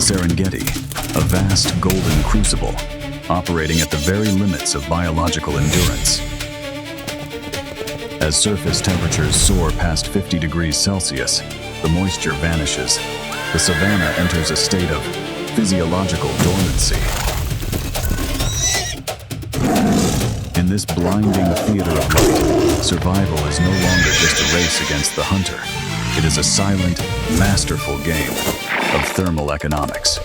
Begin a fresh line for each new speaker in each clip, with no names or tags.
Serengeti, a vast golden crucible, operating at the very limits of biological endurance. As surface temperatures soar past 50 degrees Celsius, the moisture vanishes. The savanna enters a state of physiological dormancy. In this blinding theater of light, survival is no longer just a race against the hunter. It is a silent, masterful game of thermal economics.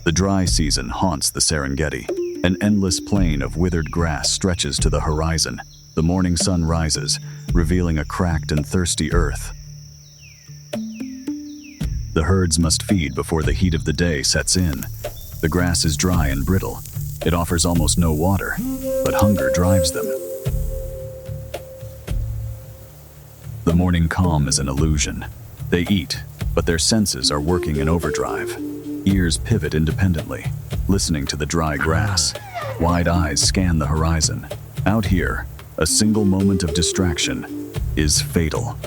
The dry season haunts the Serengeti. An endless plain of withered grass stretches to the horizon. The morning sun rises, revealing a cracked and thirsty earth. The herds must feed before the heat of the day sets in. The grass is dry and brittle. It offers almost no water, but hunger drives them. The morning calm is an illusion. They eat, but their senses are working in overdrive. Ears pivot independently, listening to the dry grass. Wide eyes scan the horizon. Out here, a single moment of distraction is fatal.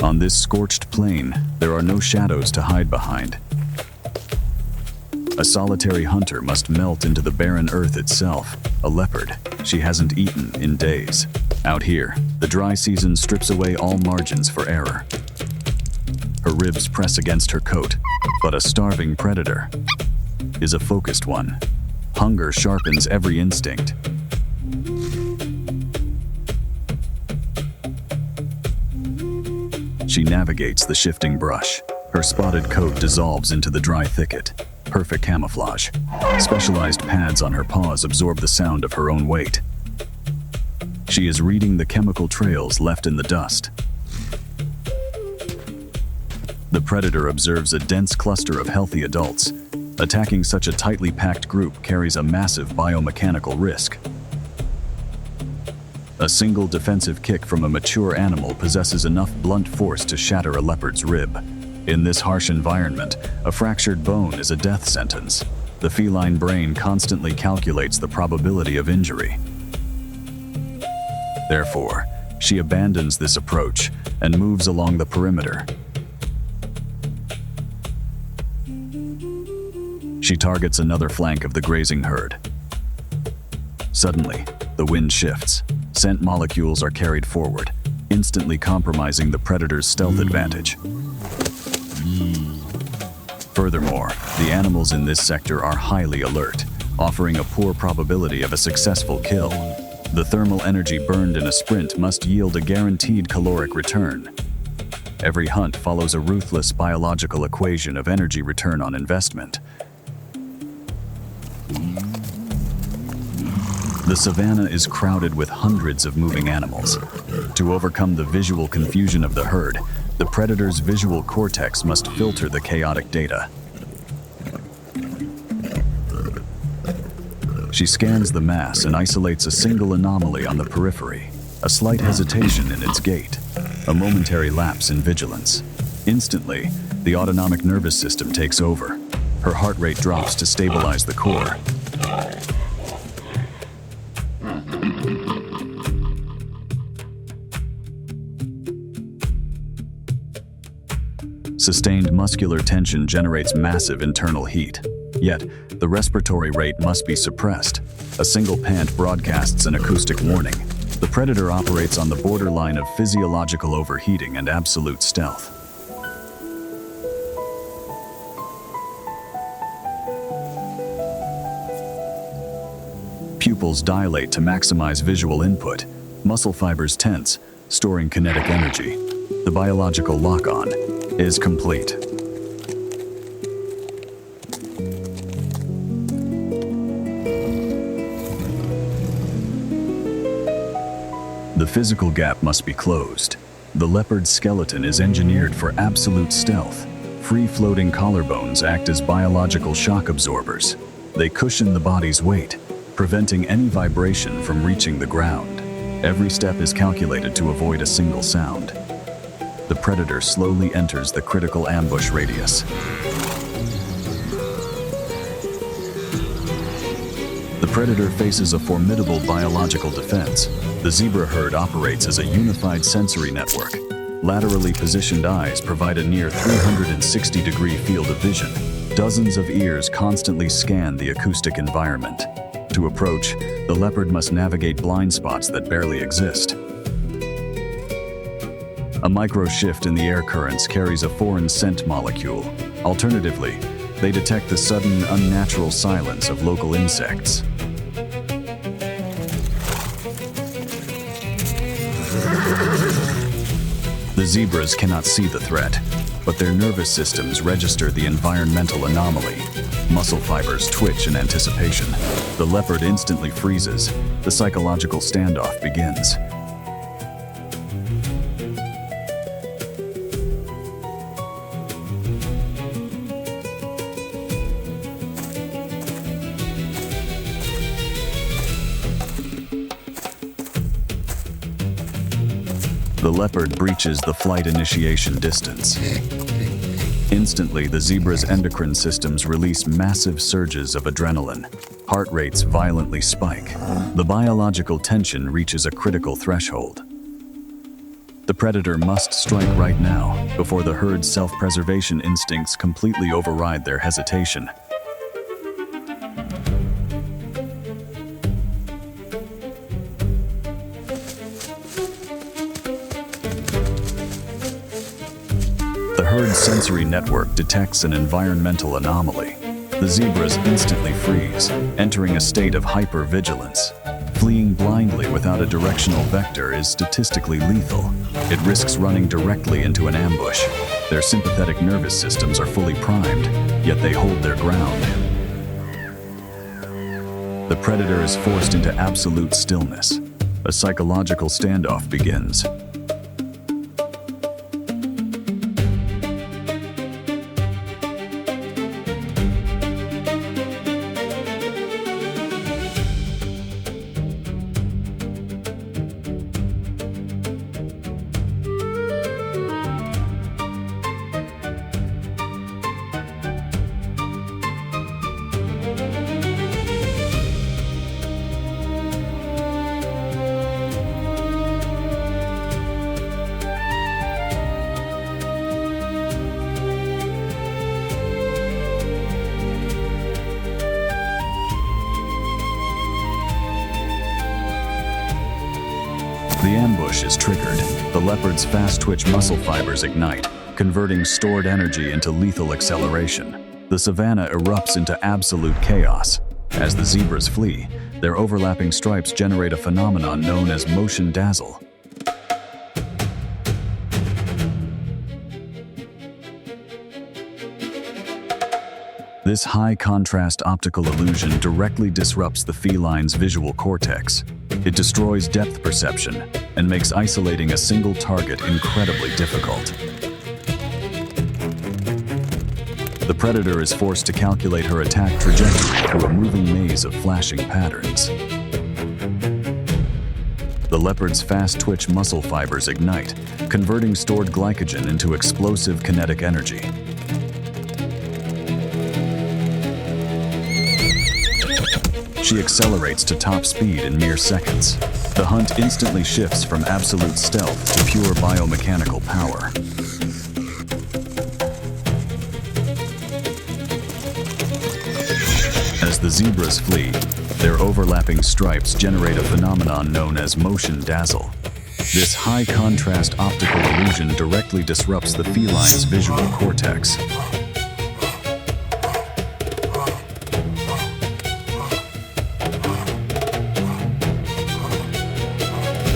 On this scorched plain, there are no shadows to hide behind. A solitary hunter must melt into the barren earth itself. A leopard she hasn't eaten in days. Out here, the dry season strips away all margins for error. Her ribs press against her coat, but a starving predator is a focused one. Hunger sharpens every instinct. She navigates the shifting brush. Her spotted coat dissolves into the dry thicket. Perfect camouflage. Specialized pads on her paws absorb the sound of her own weight. She is reading the chemical trails left in the dust. The predator observes a dense cluster of healthy adults. Attacking such a tightly packed group carries a massive biomechanical risk. A single defensive kick from a mature animal possesses enough blunt force to shatter a leopard's rib. In this harsh environment, a fractured bone is a death sentence. The feline brain constantly calculates the probability of injury. Therefore, she abandons this approach and moves along the perimeter. She targets another flank of the grazing herd. Suddenly, the wind shifts. Scent molecules are carried forward, instantly compromising the predator's stealth advantage. Furthermore, the animals in this sector are highly alert, offering a poor probability of a successful kill. The thermal energy burned in a sprint must yield a guaranteed caloric return. Every hunt follows a ruthless biological equation of energy return on investment. The savanna is crowded with hundreds of moving animals. To overcome the visual confusion of the herd, the predator's visual cortex must filter the chaotic data. She scans the mass and isolates a single anomaly on the periphery, a slight hesitation in its gait, a momentary lapse in vigilance. Instantly, the autonomic nervous system takes over. Her heart rate drops to stabilize the core. Sustained muscular tension generates massive internal heat. Yet, the respiratory rate must be suppressed. A single pant broadcasts an acoustic warning. The predator operates on the borderline of physiological overheating and absolute stealth. Pupils dilate to maximize visual input. Muscle fibers tense, storing kinetic energy. The biological lock-on is complete. The physical gap must be closed. The leopard's skeleton is engineered for absolute stealth. Free-floating collarbones act as biological shock absorbers. They cushion the body's weight, preventing any vibration from reaching the ground. Every step is calculated to avoid a single sound. The predator slowly enters the critical ambush radius. The predator faces a formidable biological defense. The zebra herd operates as a unified sensory network. Laterally positioned eyes provide a near 360-degree field of vision. Dozens of ears constantly scan the acoustic environment. To approach, the leopard must navigate blind spots that barely exist. A micro shift in the air currents carries a foreign scent molecule. Alternatively, they detect the sudden, unnatural silence of local insects. The zebras cannot see the threat, but their nervous systems register the environmental anomaly. Muscle fibers twitch in anticipation. The leopard instantly freezes. The psychological standoff begins. The leopard breaches the flight initiation distance. Instantly, the zebra's endocrine systems release massive surges of adrenaline. Heart rates violently spike. The biological tension reaches a critical threshold. The predator must strike right now, before the herd's self-preservation instincts completely override their hesitation. The herd's sensory network detects an environmental anomaly. The zebras instantly freeze, entering a state of hypervigilance. Fleeing blindly without a directional vector is statistically lethal. It risks running directly into an ambush. Their sympathetic nervous systems are fully primed, yet they hold their ground. The predator is forced into absolute stillness. A psychological standoff begins. The ambush is triggered. The leopard's fast-twitch muscle fibers ignite, converting stored energy into lethal acceleration. The savannah erupts into absolute chaos. As the zebras flee, their overlapping stripes generate a phenomenon known as motion dazzle. This high-contrast optical illusion directly disrupts the feline's visual cortex. It destroys depth perception and makes isolating a single target incredibly difficult. The predator is forced to calculate her attack trajectory through a moving maze of flashing patterns. The leopard's fast-twitch muscle fibers ignite, converting stored glycogen into explosive kinetic energy. She accelerates to top speed in mere seconds. The hunt instantly shifts from absolute stealth to pure biomechanical power. As the zebras flee, their overlapping stripes generate a phenomenon known as motion dazzle. This high-contrast optical illusion directly disrupts the feline's visual cortex.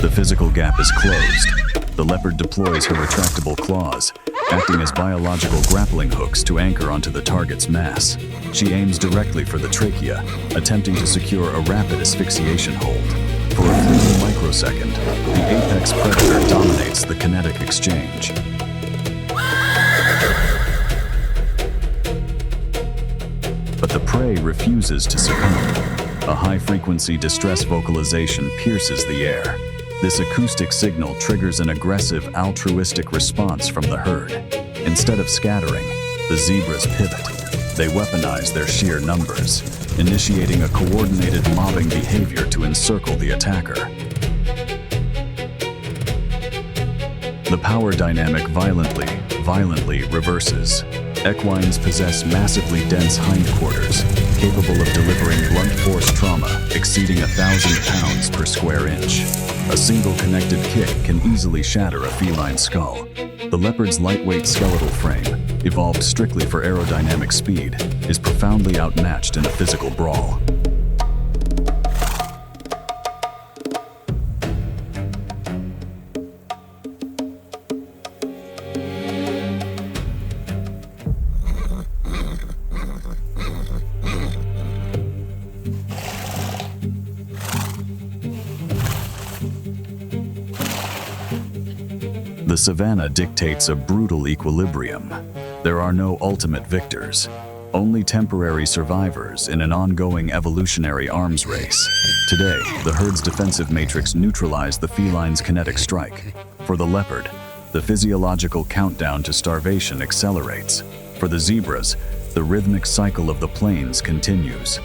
The physical gap is closed. The leopard deploys her retractable claws, acting as biological grappling hooks to anchor onto the target's mass. She aims directly for the trachea, attempting to secure a rapid asphyxiation hold. For a fleeting microsecond, the apex predator dominates the kinetic exchange. But the prey refuses to succumb. A high-frequency distress vocalization pierces the air. This acoustic signal triggers an aggressive, altruistic response from the herd. Instead of scattering, the zebras pivot. They weaponize their sheer numbers, initiating a coordinated mobbing behavior to encircle the attacker. The power dynamic violently reverses. Equines possess massively dense hindquarters, capable of delivering blunt force trauma exceeding 1,000 pounds per square inch. A single connected kick can easily shatter a feline skull. The leopard's lightweight skeletal frame, evolved strictly for aerodynamic speed, is profoundly outmatched in a physical brawl. The savannah dictates a brutal equilibrium. There are no ultimate victors, only temporary survivors in an ongoing evolutionary arms race. Today, the herd's defensive matrix neutralized the feline's kinetic strike. For the leopard, the physiological countdown to starvation accelerates. For the zebras, the rhythmic cycle of the plains continues.